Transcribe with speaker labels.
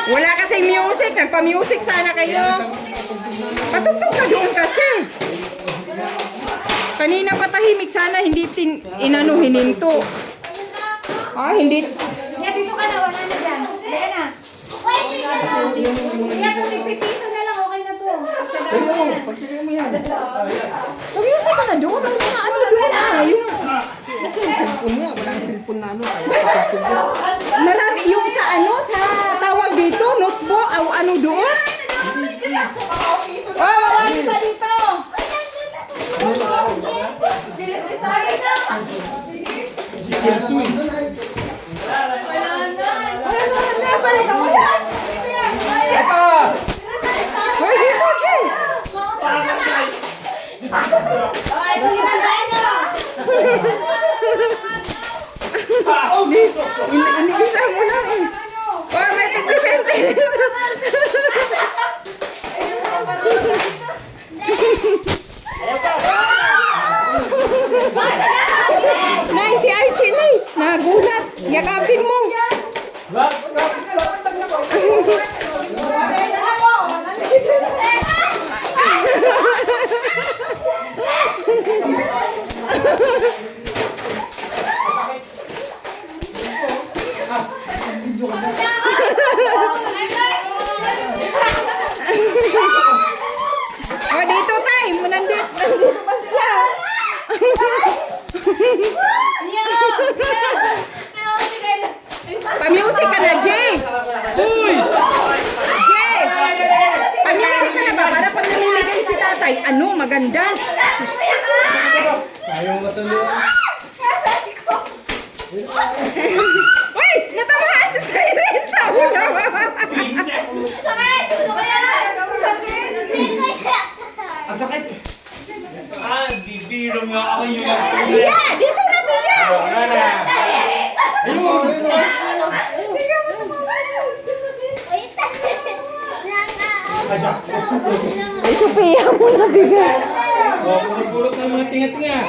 Speaker 1: Wala kasing music. Nagpa-music sana kayo. Patugtog ka doon kasi. Kanina patahimik sana. Hindi hininto. Ah, hindi.
Speaker 2: Yan, dito ka na. Wala na dyan. Kaya na. Yan, kung ipipito na lang, okay na to.
Speaker 1: Pag-music ka na doon. Ano doon na? Yung
Speaker 3: Cellphone nga, walang cellphone na ano.
Speaker 1: marami yung sa sa tawag dito, notebook, o ano doon? Oh, marami pa dito. Hoy, dito, Che. Inigisa mo na eh. Oh, may tigpipente. Nay, si Archie, Nay. Nagulat. Yakapin mo. Oh, dito tayo. Nandito pa sila. Pa-music ka na, Jay. Uy! Jay! Pa-music ka na ba? Para pag namimigay si tatay, ano, maganda.
Speaker 4: Ayaw matulungan.
Speaker 1: Uy! Natamaan si Siren sa ulo.
Speaker 4: Ang sakit. Bibiro nga ako yun.
Speaker 1: Pia! Dito na, Pia!
Speaker 4: Ayun!
Speaker 1: Ay, Sophia mo na bigay.
Speaker 4: Pulot-pulot ng mga tinga-tinga.